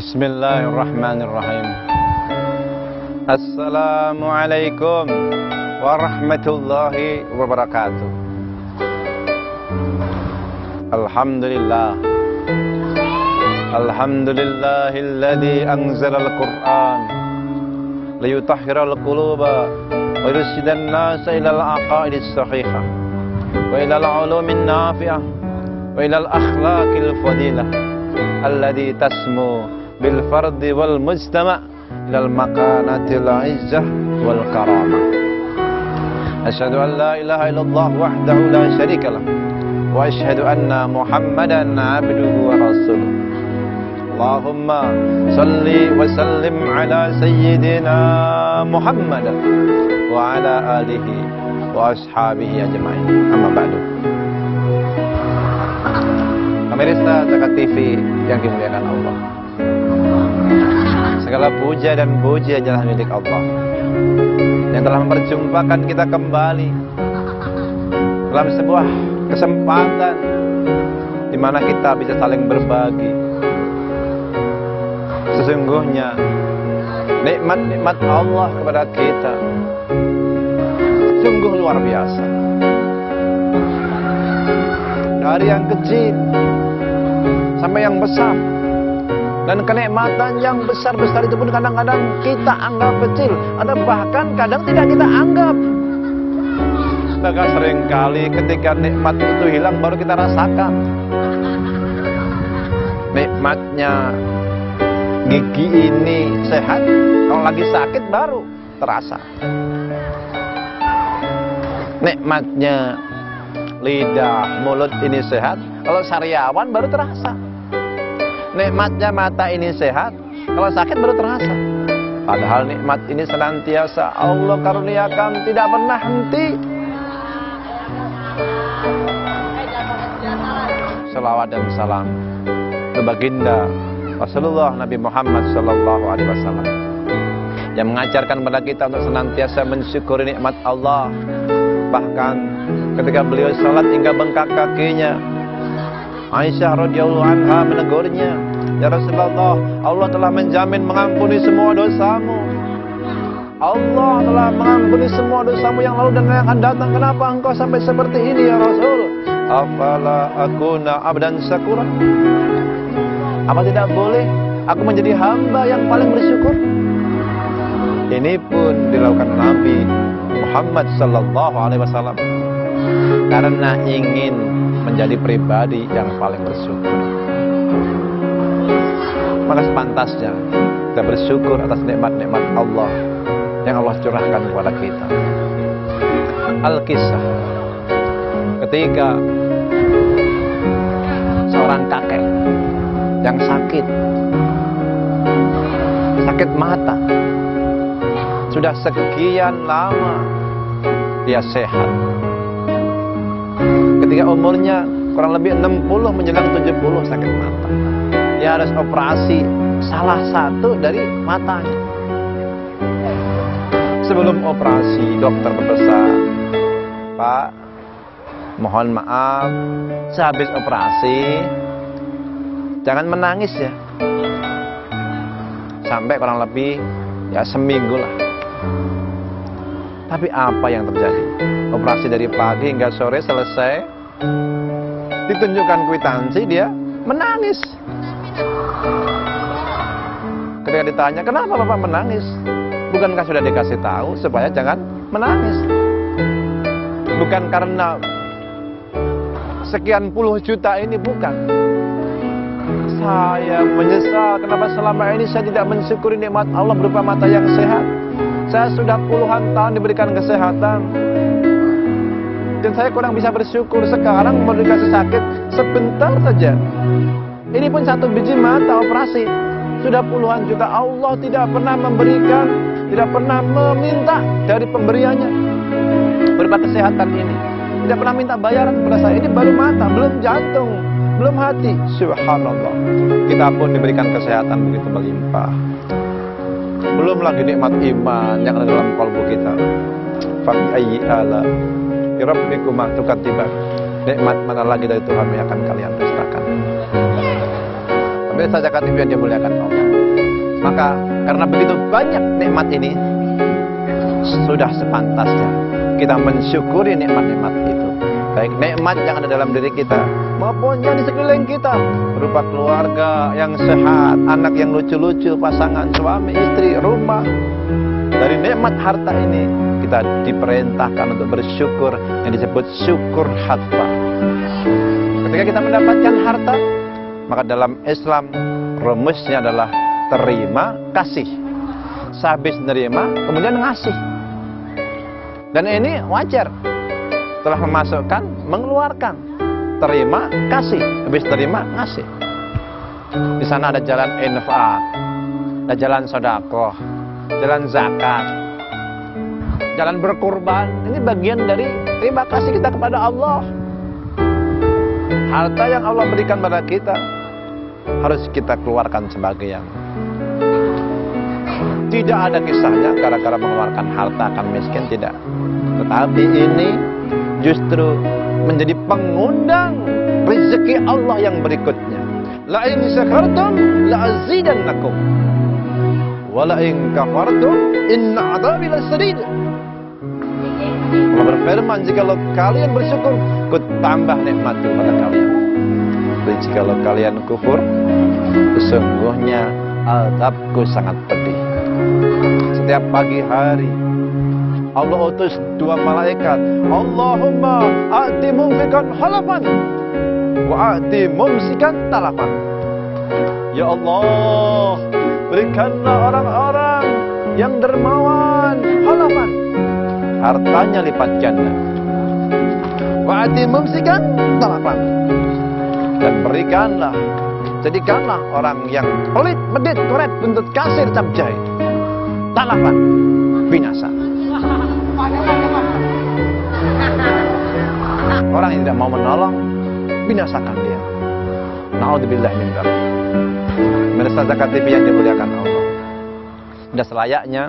Bismillahirrahmanirrahim. Assalamualaikum warahmatullahi wabarakatuh. Alhamdulillah. Alhamdulillahilladzi anzalal Qur'an liyutahhiral quluba wa yursidan nasa ilal aqaidis sahihah wa ilal ulumin nafi'ah wa ilal akhlaqil fadilah alladzi tasmu bil fardi wal mujtama' ilal makanatil izzah wal karamah. Asyhadu an la ilaha illallah wahdahu la syarikalah wa asyhadu anna Muhammadan abduhu wa rasuluh. Allahumma salli wa sallim ala sayyidina Muhammad wa ala alihi wa ashabihi ajma'in. Amma ba'du. Pemirsa Zakat TV yang dimuliakan Allah, segala puja dan puji adalah milik Allah yang telah memperjumpakan kita kembali dalam sebuah kesempatan di mana kita bisa saling berbagi. Sesungguhnya nikmat-nikmat Allah kepada kita sungguh luar biasa. Dari yang kecil sampai yang besar, dan kenikmatan yang besar-besar itu pun kadang-kadang kita anggap kecil, ada bahkan kadang tidak kita anggap. Maka seringkali ketika nikmat itu hilang baru kita rasakan nikmatnya gigi ini sehat. Kalau lagi sakit baru terasa nikmatnya lidah mulut ini sehat. Kalau sariawan baru terasa nikmatnya mata ini sehat. Kalau sakit baru terasa. Padahal nikmat ini senantiasa Allah karuniakan, tidak pernah henti. Salawat dan salam ke baginda Rasulullah Nabi Muhammad sallallahu alaihi wasallam yang mengajarkan kepada kita untuk senantiasa mensyukuri nikmat Allah. Bahkan ketika beliau salat hingga bengkak kakinya, Aisyah radhiyallahu anha menegurnya, "Ya Rasulullah, Allah telah menjamin mengampuni semua dosamu. Allah telah mengampuni semua dosamu yang lalu dan yang akan datang. Kenapa engkau sampai seperti ini ya Rasul? Afala akuna abdan syakura? Apa tidak boleh aku menjadi hamba yang paling bersyukur?" Ini pun dilakukan Nabi Muhammad sallallahu alaihi wasallam karena ingin menjadi pribadi yang paling bersyukur. Maka sepantasnya kita bersyukur atas nikmat-nikmat Allah yang Allah curahkan kepada kita. Al-Kisah ketika seorang kakek yang sakit mata, sudah sekian lama dia sehat. Ketika umurnya kurang lebih 60 menjelang 70 sakit mata, dia harus operasi salah satu dari matanya. Sebelum operasi dokter berpesan, "Pak, mohon maaf, sehabis operasi jangan menangis ya." Sampai kurang lebih ya seminggu lah. Tapi apa yang terjadi? Operasi dari pagi hingga sore selesai, ditunjukkan kwitansi, dia menangis. Ketika ditanya, "Kenapa Bapak menangis?" "Bukankah sudah dikasih tahu supaya jangan menangis?" Bukan karena sekian puluh juta ini, bukan. "Saya menyesal kenapa selama ini saya tidak mensyukuri nikmat Allah berupa mata yang sehat. Saya sudah puluhan tahun diberikan kesehatan dan saya kurang bisa bersyukur. Sekarang mau dikasih sakit sebentar saja. Ini pun satu biji mata operasi, sudah puluhan juta. Allah tidak pernah memberikan, tidak pernah meminta dari pemberiannya berupa kesehatan ini. Tidak pernah minta bayaran kepada saya. Ini baru mata, belum jantung, belum hati. Subhanallah. Kita pun diberikan kesehatan begitu melimpah. Belum lagi nikmat iman yang ada dalam kalbu kita. Fa ayyi ala rabbikuma tukadziban. Nikmat mana lagi dari Tuhan yang akan kalian dustakan? Pemirsa Zakat TV yang dimuliakan Allah, Maka karena begitu banyak nikmat ini, sudah sepantasnya kita mensyukuri nikmat-nikmat itu. Baik nikmat yang ada dalam diri kita maupun yang di sekeliling kita, berupa keluarga yang sehat, anak yang lucu-lucu, pasangan suami istri, rumah. Dari nikmat harta ini kita diperintahkan untuk bersyukur, yang disebut syukur harta. Ketika kita mendapatkan harta, maka dalam Islam rumusnya adalah terima kasih. Sehabis menerima kemudian ngasih. Dan ini wajar. Setelah memasukkan, mengeluarkan. Terima, kasih. Habis terima, ngasih. Di sana ada jalan infak, ada jalan sedekah, jalan zakat, jalan berkurban. Ini bagian dari terima kasih kita kepada Allah. Harta yang Allah berikan pada kita harus kita keluarkan sebagian. Tidak ada kisahnya gara-gara mengeluarkan harta akan miskin, tidak. Tetapi ini justru menjadi pengundang rezeki Allah yang berikutnya. La in syakartum la azidannakum wa la in kafartum inna 'adzabi lasyadid. Allah berfirman, jikalau kalian bersyukur, ku tambah nikmatku pada kalian. Dan jikalau kalian kufur, sesungguhnya azabku sangat pedih. Setiap pagi hari Allah utus 2 malaikat. Allahumma a'ti mumfikan halafan wa a'ti mumsikan talafan. Ya Allah, berikanlah orang-orang yang dermawan halafan, hartanya lipat ganda. Wa a'ti mumsikan talafan, dan berikanlah, jadikanlah orang yang pelit, medit, koret, buntut kasir, capjai, talafan, binasa. Orang yang tidak mau menolong, binasakan dia. Na'udzubillah min dzalik. Pemirsa Zakat TV yang dimuliakan Allah, sudah selayaknya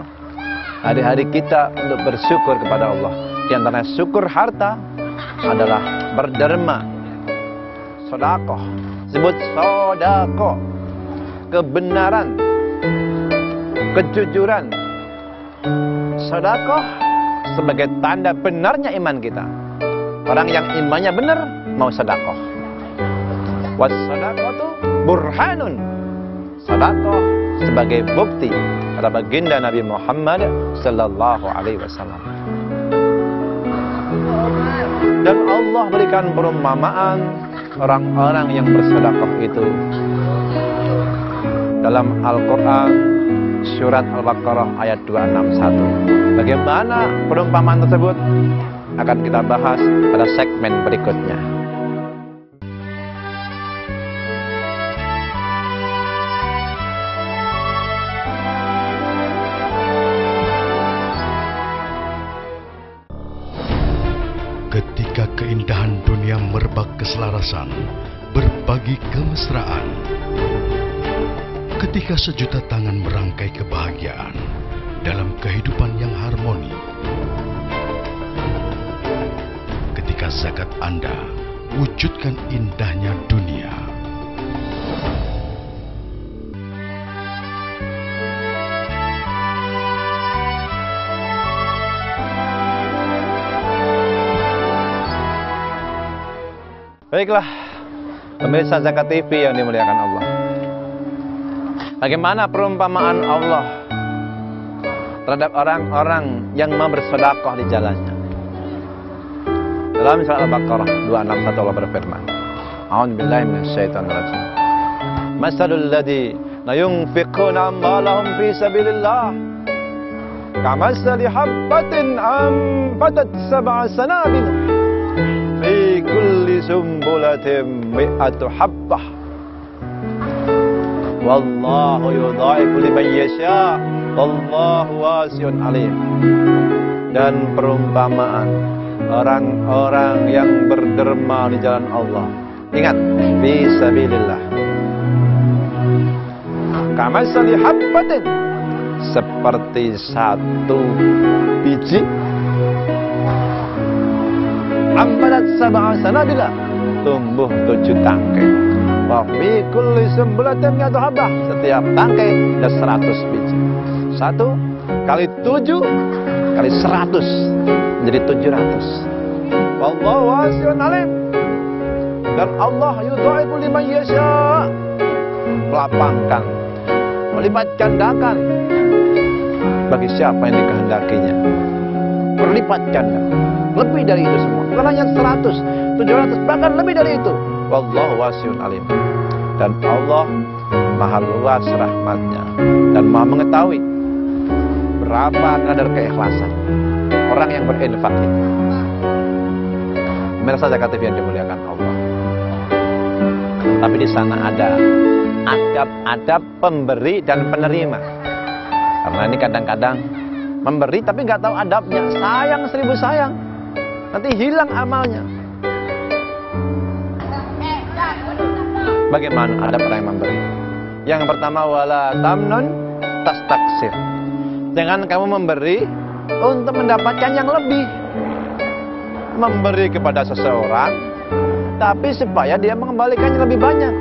hari-hari kita untuk bersyukur kepada Allah. Di antara syukur harta adalah berderma, sedekah. Sebut sedekah, kebenaran, kejujuran. Sedekah sebagai tanda benarnya iman kita. Orang yang imannya benar mau sedekah. Was-sadaqatu burhanun. Sedekah sebagai bukti pada baginda Nabi Muhammad sallallahu alaihi wasallam. Dan Allah berikan perumpamaan orang-orang yang bersedekah itu dalam Al-Quran surat Al-Baqarah ayat 261. Bagaimana perumpamaan tersebut akan kita bahas pada segmen berikutnya. Ketika keindahan dunia merebak keselarasan, berbagi kemesraan. Ketika sejuta tangan merangkai kebahagiaan dalam kehidupan yang harmoni. Ketika zakat Anda wujudkan indahnya dunia. Baiklah, pemirsa Zakat TV yang dimuliakan Allah. Bagaimana perumpamaan Allah terhadap orang-orang yang mau bersedekah di jalannya? Dalam surah Al-Baqarah 261 Allah berfirman, A'udzubillahi minasyaitonir rajim. Masalul ladzina yunfiquna amwalahum fi sabilillah kamathali habbatin anbatat sab'a sanabil fi kulli sumbulatin mi'atu habbah wallahu yudha'ifu liman yasha wallahu wasi'un alim. Dan perumpamaan orang-orang yang berderma di jalan Allah, ingat, fisabilillah, kamathali habbatin, seperti satu biji, ambalat sab'a sanabila, tumbuh 7 tangkai. Wa fi kulli sumbulatin mi'atu habbah. Setiap tangkai ada 100 biji. 1 kali 7 kali 100 menjadi 700. Wallahu wasi'un alim. Dan Allah yudha'ifu liman yasha. Melapangkan, melipat gandakan bagi siapa yang dikehendakinya. Berlipat ganda, lebih dari itu semua. Bukan hanya 100, 700, bahkan lebih dari itu. Wallahu wasi'un alim. Dan Allah maha luas rahmatnya dan maha mengetahui berapa kadar keikhlasan orang yang berinfak itu. Pemirsa Zakat TV yang dimuliakan Allah. Tapi di sana ada adab-adab pemberi dan penerima. Karena ini kadang-kadang memberi tapi nggak tahu adabnya, sayang 1000 sayang, nanti hilang amalnya. Bagaimana adab orang yang memberi? Yang pertama, wala tamnun tastaksir. Jangan kamu memberi untuk mendapatkan yang lebih. Memberi kepada seseorang tapi supaya dia mengembalikannya lebih banyak.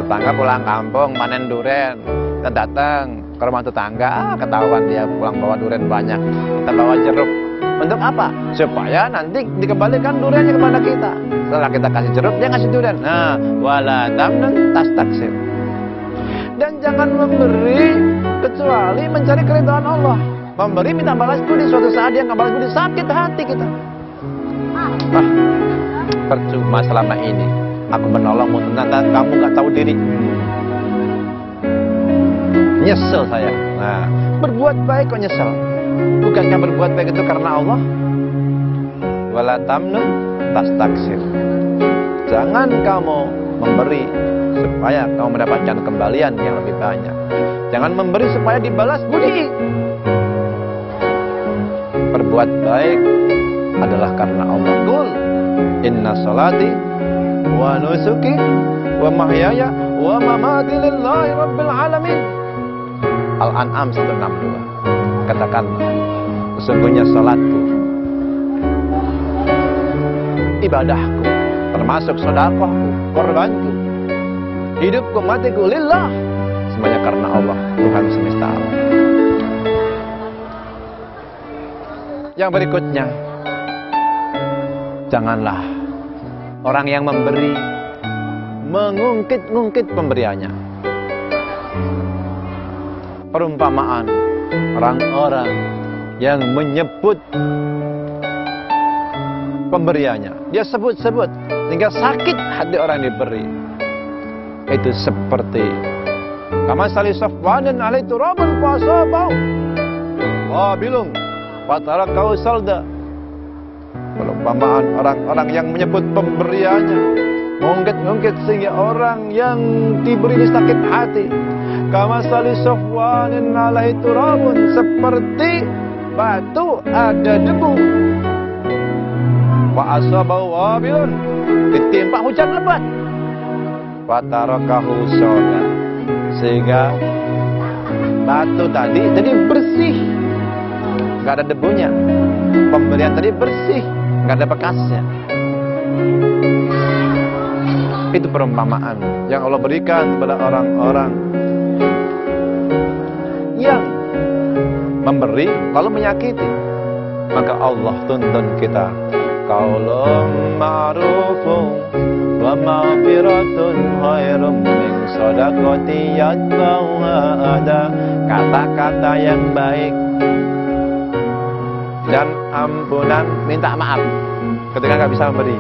Tetangga pulang kampung panen durian, kita datang ke rumah tetangga, ketahuan dia pulang bawa durian banyak, kita bawa jeruk. Untuk apa? Supaya nanti dikembalikan duriannya kepada kita. Setelah kita kasih jeruk, dia ngasih durian. Nah, wala tamnun tastaksir. Dan jangan memberi kecuali mencari keridhaan Allah. Memberi minta balas budi, suatu saat dia nggak balas budi, sakit hati kita. Percuma selama ini aku menolongmu, ternyata kamu nggak tahu diri. Nyesel saya. Nah, berbuat baik kok nyesel. Bukankah berbuat baik itu karena Allah? Wala tamnun tastaksir. Jangan kamu memberi supaya kamu mendapatkan kembalian yang lebih banyak. Jangan memberi supaya dibalas budi. Berbuat baik adalah karena Allah. Qul inna salati wa nusuki wa mahyaya wa mamati lillahi rabbil alamin. Al-An'am 162. Katakanlah, sesungguhnya salatku, ibadahku, termasuk sedekahku, korbanku, hidupku, matiku lillah, semuanya karena Allah, Tuhan semesta alam. Yang berikutnya, janganlah orang yang memberi mengungkit-ungkit pemberiannya. Perumpamaan orang-orang yang menyebut pemberiannya, dia sebut-sebut sehingga sakit hati orang yang diberi. Itu seperti kama sali Safwanin alaihi turabun fasabau wabilung fatarakau salda. Perumpamaan orang-orang yang menyebut pemberiannya, mengungkit-ungkit sehingga orang yang diberi ini sakit hati. Kama sali Safwanin alaihi turabun, seperti batu ada debu. Wa asabau wabilun, ditimpa hujan lebat. Fatarakahu sauda, sehingga batu tadi jadi bersih, nggak ada debunya. Pemberian tadi bersih, nggak ada bekasnya. Itu perumpamaan yang Allah berikan kepada orang-orang yang memberi lalu menyakiti. Maka Allah tuntun kita, qaulun ma'rufun wa maghfiratun khairum min shadaqati yatba'uha adha. Kata-kata yang baik dan ampunan, minta maaf ketika nggak bisa memberi,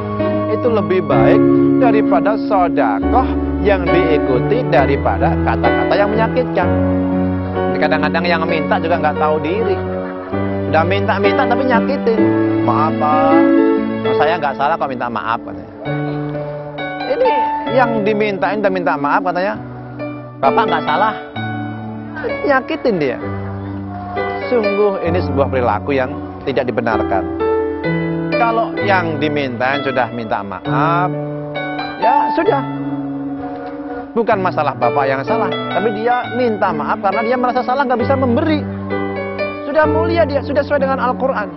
itu lebih baik daripada sedekah yang diikuti daripada kata-kata yang menyakitkan. Kadang-kadang yang minta juga nggak tahu diri, udah minta-minta tapi nyakitin. Maaf Pak, saya nggak salah kok, minta maaf katanya. Ini yang dimintain dan minta maaf katanya, Bapak nggak salah, nyakitin dia. Sungguh ini sebuah perilaku yang tidak dibenarkan. Kalau yang dimintain sudah minta maaf, ya sudah. Bukan masalah Bapak yang salah, tapi dia minta maaf karena dia merasa salah, nggak bisa memberi. Sudah mulia dia, sudah sesuai dengan Al-Quran.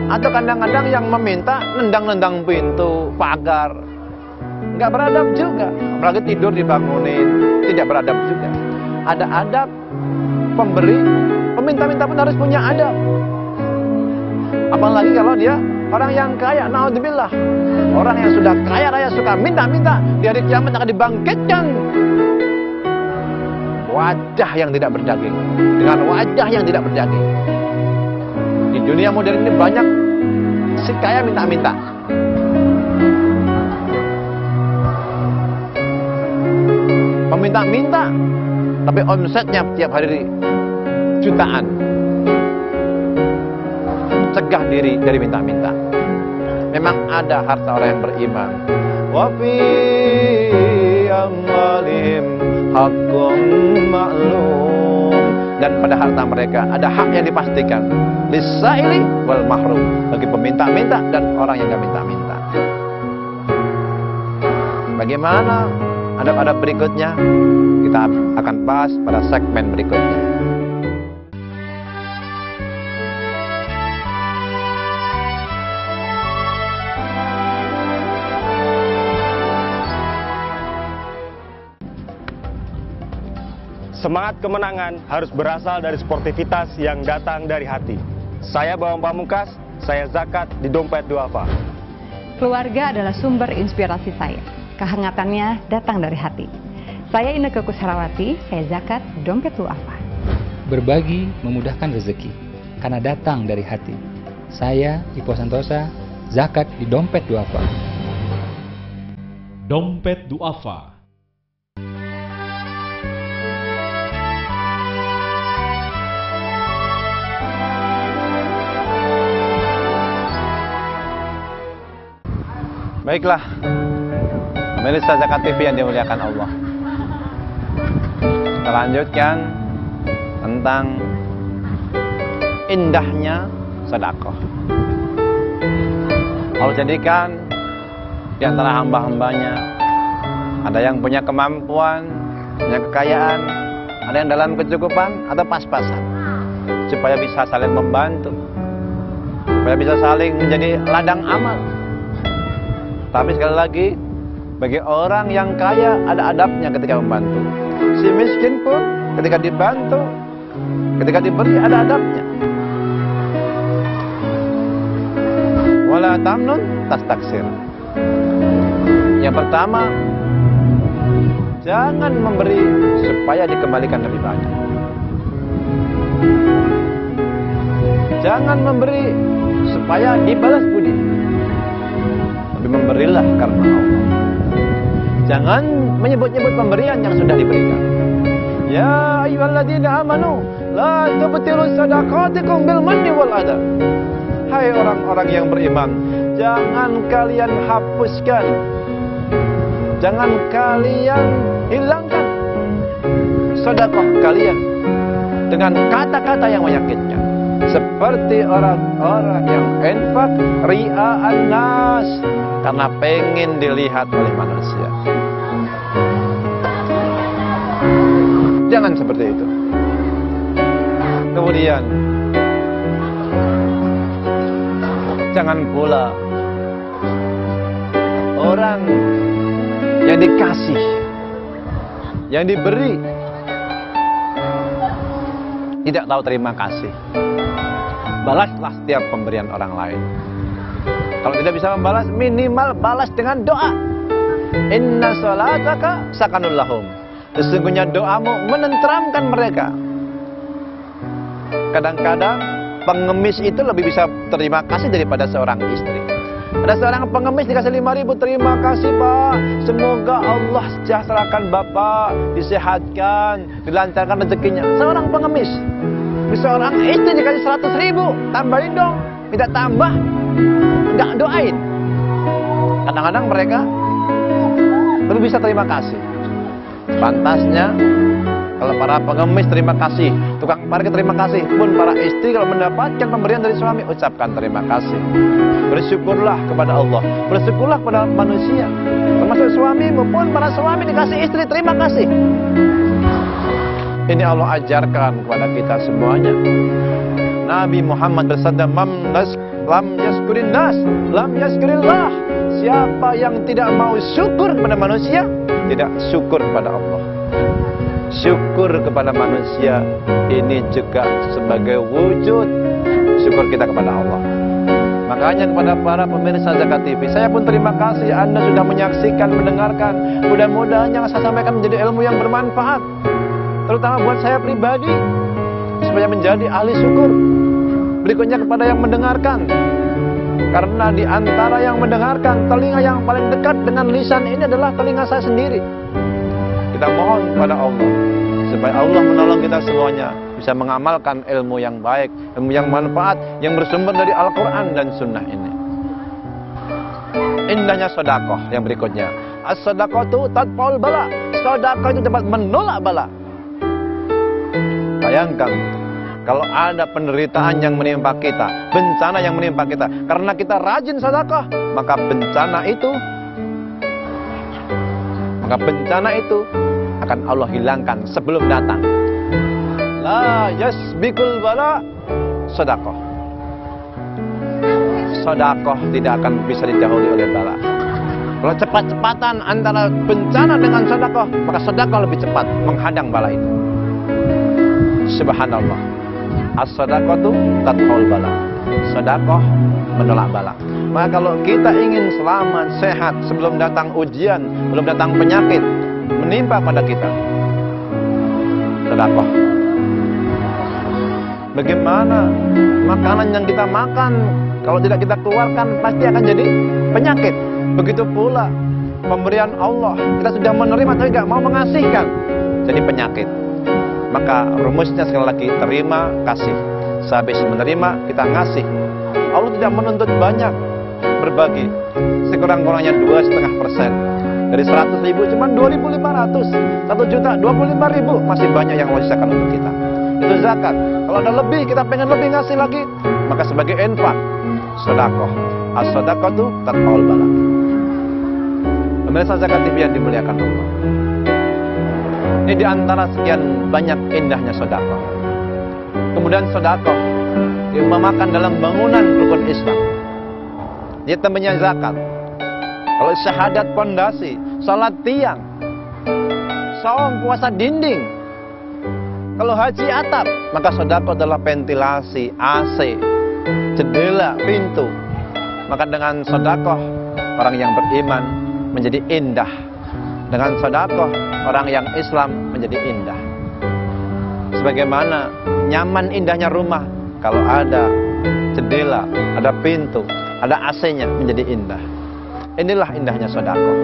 Atau kadang-kadang yang meminta nendang-nendang pintu, pagar, nggak beradab juga. Apalagi tidur dibangunin, tidak beradab juga. Ada adab pemberi, peminta-minta pun harus punya adab. Apalagi kalau dia orang yang kaya, naudzubillah. Orang yang sudah kaya raya suka minta-minta, di hari kiamat akan dibangkitkan wajah yang tidak berdaging dengan wajah yang tidak berdaging. Di dunia modern ini banyak si kaya minta-minta. Peminta-minta, tapi omsetnya tiap hari jutaan. Cegah diri dari minta-minta. Memang ada harta orang yang beriman. Wa fi amwalihim haqqun ma'lum. Dan pada harta mereka ada hak yang dipastikan. Lis-sa'ili wal mahrum. Bagi peminta-minta dan orang yang gak minta-minta. Bagaimana adab-adab berikutnya? Kita akan bahas pada segmen berikutnya. Semangat kemenangan harus berasal dari sportivitas yang datang dari hati. Saya Bambang Pamungkas, saya zakat di Dompet Duafa. Keluarga adalah sumber inspirasi saya. Kehangatannya datang dari hati. Saya Inneke Koesherawati, saya zakat Dompet Duafa. Berbagi memudahkan rezeki, karena datang dari hati. Saya Ipo Santosa, zakat di Dompet Duafa. Dompet Duafa. Baiklah, pemirsa Zakat TV yang dimuliakan Allah. Kita lanjutkan tentang indahnya sedekah. Allah jadikan di antara hamba-hambanya ada yang punya kemampuan, punya kekayaan, ada yang dalam kecukupan atau pas-pasan, supaya bisa saling membantu, supaya bisa saling menjadi ladang amal. Tapi sekali lagi, bagi orang yang kaya ada adabnya ketika membantu. Si miskin pun ketika dibantu, ketika diberi ada adabnya. Wala tamnun tastaksir. Yang pertama, jangan memberi supaya dikembalikan lebih banyak. Jangan memberi supaya dibalas budi. Memberilah karena Allah. Jangan menyebut-nyebut pemberian yang sudah diberikan. Ya ayyuhalladzina amanu la tubtilu shadaqatikum bil manni wal adha. Hai orang-orang yang beriman, jangan kalian hapuskan, jangan kalian hilangkan sedekah kalian dengan kata-kata yang menyakitkan. Seperti orang-orang yang infak ria'an nas, karena pengen dilihat oleh manusia. Jangan seperti itu. Kemudian jangan pula orang yang dikasih, yang diberi, tidak tahu terima kasih. Balaslah setiap pemberian orang lain. Kalau tidak bisa membalas, minimal balas dengan doa. Inna salataka sakanul lahum. Sesungguhnya doamu menenteramkan mereka. Kadang-kadang pengemis itu lebih bisa terima kasih daripada seorang istri. Ada seorang pengemis dikasih 5.000, terima kasih Pak. Semoga Allah sejahterakan Bapak, disehatkan, dilancarkan rezekinya. Seorang pengemis. Seorang istri dikasih 100.000, tambahin dong. Tidak tambah, nggak doain. Kadang-kadang mereka belum bisa terima kasih. Pantasnya kalau para pengemis terima kasih, tukang parkir terima kasih, pun para istri kalau mendapatkan pemberian dari suami ucapkan terima kasih. Bersyukurlah kepada Allah, bersyukurlah kepada manusia, termasuk suamimu pun para suami dikasih istri terima kasih. Ini Allah ajarkan kepada kita semuanya. Nabi Muhammad bersabda, lam yaskurin nas, lam yaskurillah. siapa yang tidak mau syukur kepada manusia, tidak syukur kepada Allah. Syukur kepada manusia ini juga sebagai wujud syukur kita kepada Allah. Makanya kepada para pemirsa Zakat TV, saya pun terima kasih Anda sudah menyaksikan, mendengarkan. Mudah-mudahan yang saya sampaikan menjadi ilmu yang bermanfaat, terutama buat saya pribadi, supaya menjadi ahli syukur. Berikutnya kepada yang mendengarkan, karena di antara yang mendengarkan, telinga yang paling dekat dengan lisan ini adalah telinga saya sendiri. Kita mohon kepada Allah supaya Allah menolong kita semuanya bisa mengamalkan ilmu yang baik, ilmu yang manfaat, yang bersumber dari Al-Quran dan Sunnah ini. Indahnya sedekah yang berikutnya. As-sadaqatu tadfa'ul bala. Sedekah itu dapat menolak bala. Bayangkan kalau ada penderitaan yang menimpa kita, bencana yang menimpa kita, karena kita rajin sedekah, maka bencana itu akan Allah hilangkan sebelum datang. La yasbikul bala sedekah. Sedekah tidak akan bisa didahului oleh bala. Kalau cepat-cepatan antara bencana dengan sedekah, maka sedekah lebih cepat menghadang bala itu. Subhanallah. As-sadaqatu tadfa'ul bala. Sedekah menolak bala. Maka kalau kita ingin selamat, sehat sebelum datang ujian, belum datang penyakit menimpa pada kita, sedekah. Bagaimana makanan yang kita makan, kalau tidak kita keluarkan pasti akan jadi penyakit. Begitu pula pemberian Allah, kita sudah menerima tapi tidak mau mengasihkan, jadi penyakit. Maka rumusnya sekali lagi, terima, kasih. Sehabis menerima, kita ngasih. Allah tidak menuntut banyak, berbagi. Sekurang-kurangnya 2,5%. Dari 100.000 cuma 2.500. 1 juta 25.000 masih banyak yang Allah sisakan untuk kita. Itu zakat. Kalau ada lebih, kita pengen lebih ngasih lagi, maka sebagai infak, sedekah. As-sadaqatu tadfa'ul bala. Pemirsa Zakat TV yang dimuliakan Allah, ini diantara sekian banyak indahnya sedekah. Kemudian sedekah diumpamakan dalam bangunan rukun Islam. Dia temannya zakat. Kalau syahadat pondasi, salat tiang, saum puasa dinding. Kalau haji atap, maka sedekah adalah ventilasi, AC, jendela, pintu. Maka dengan sedekah orang yang beriman menjadi indah. Dengan sedekah orang yang Islam menjadi indah. Sebagaimana nyaman indahnya rumah kalau ada jendela, ada pintu, ada AC-nya menjadi indah. Inilah indahnya sedekah.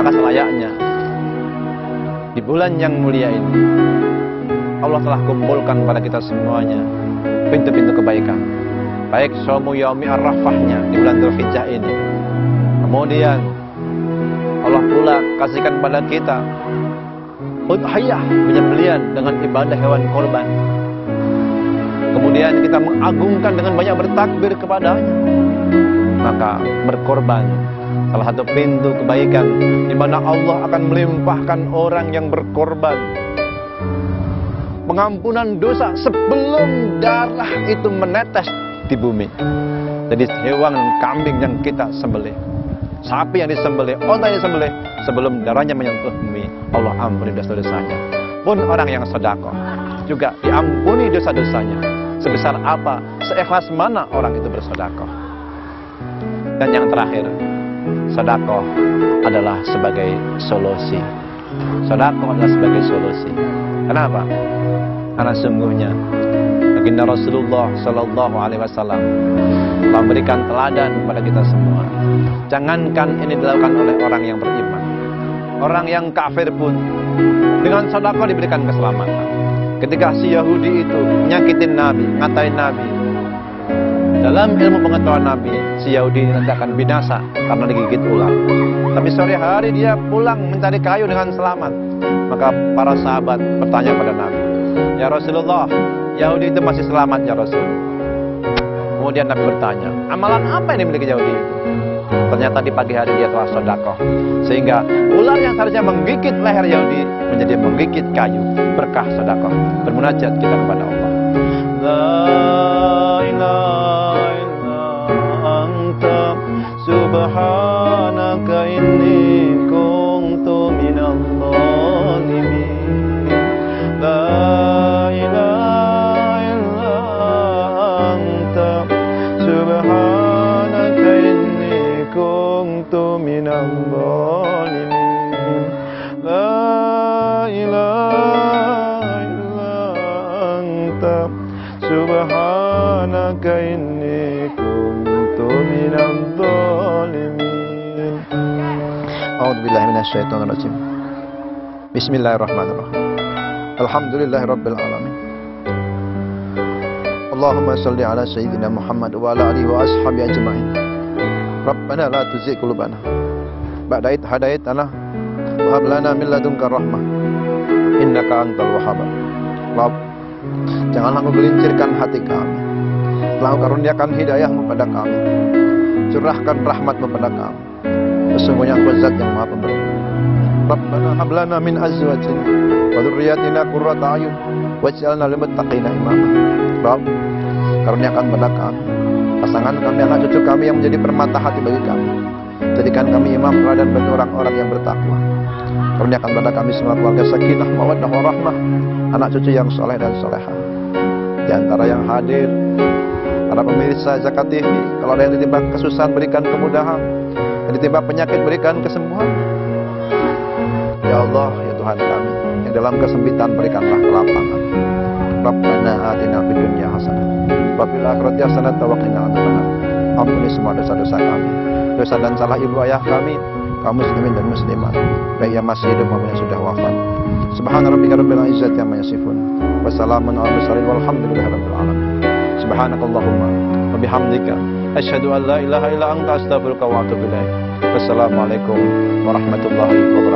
Maka selayaknya di bulan yang mulia ini Allah telah kumpulkan pada kita semuanya pintu-pintu kebaikan. Baik Shaumu Yaumi Arrafahnya di bulan Dzulhijjah ini. Kemudian Allah pula kasihkan pada kita udhiyah, penyembelihan dengan ibadah hewan korban. Kemudian kita mengagungkan dengan banyak bertakbir kepadanya. Maka berkorban salah satu pintu kebaikan di mana Allah akan melimpahkan orang yang berkorban pengampunan dosa sebelum darah itu menetes di bumi. Jadi hewan kambing yang kita sembelih, sapi yang disembelih, onta yang disembelih, sebelum darahnya menyentuh bumi, Allah ampuni dosa-dosanya. Pun orang yang sedekah juga diampuni dosa-dosanya. Sebesar apa, seikhlas mana orang itu bersedekah. Dan yang terakhir, sedekah adalah sebagai solusi. Sedekah adalah sebagai solusi. Kenapa? Karena sungguhnya baginda Rasulullah Sallallahu Alaihi Wasallam telah memberikan teladan kepada kita semua. Jangankan ini dilakukan oleh orang yang beriman, orang yang kafir pun dengan sedekah diberikan keselamatan. Ketika si Yahudi itu menyakitin Nabi, ngatain Nabi, dalam ilmu pengetahuan Nabi, si Yahudi ini nanti akan binasa karena digigit ular. Tapi sore hari dia pulang mencari kayu dengan selamat. Maka para sahabat bertanya pada Nabi, "Ya Rasulullah, Yahudi itu masih selamat ya Rasul?" Kemudian Nabi bertanya, "Amalan apa yang dimiliki Yahudi itu?" Ternyata di pagi hari dia telah sedekah, sehingga ular yang seharusnya menggigit leher Yahudi menjadi menggigit kayu. Berkah sedekah. Bermunajat kita kepada Allah. La ilaha illa anta subhanaka inni kuntu minadh dhalimin. A'udzu billahi minasyaitonir rajim. Bismillahirrahmanirrahim. Alhamdulillahirabbil alamin. Allahumma shalli ala sayyidina Muhammad wa ala alihi wa ashabihi ajma'in. Rabbana la tuzigh qulubana ba'da idh hadaitana wa hab lana min ladunka rahmah innaka antal wahhab. Rabb, janganlah Engkau gelincirkan hati kami, telah Engkau karuniakan hidayah-Mu pada kami, curahkan rahmat-Mu pada kami. Sesungguhnya Engkau Zat yang Maha Pemberi. Rabbana hab lana min azwajina wa dzurriyyatina qurrata a'yun waj'alna lil muttaqina imama. Rabb, karuniakan pada kami pasangan kami, anak cucu kami yang menjadi permata hati bagi kami. Jadikan kami imam teladan bagi orang-orang yang bertakwa. Karuniakan pada kami semua keluarga sakinah, mawaddah warahmah, anak cucu yang soleh dan solehah. Di antara yang hadir, para pemirsa Zakat TV, kalau ada yang ditimpa kesusahan berikan kemudahan, yang ditimpa penyakit berikan kesembuhan. Ya Allah, ya Tuhan kami, yang dalam kesempitan berikanlah kelapangan. Rabbana atina fid dunya hasanah wa fil akhirati hasanah wa qina adzabannar. Ampuni semua dosa-dosa kami, dosa dan salah ibu ayah kami, kaum muslimin dan muslimat, baik yang masih hidup maupun yang sudah wafat. Subhana rabbika rabbil izzati amma yasifun, wa salamun alal mursalin walhamdulillahirabbil alamin. Subhanakallahumma wa bihamdika asyhadu an la ilaha illa anta astaghfiruka wa atubu ilaik. Wassalamualaikum warahmatullahi wabarakatuh.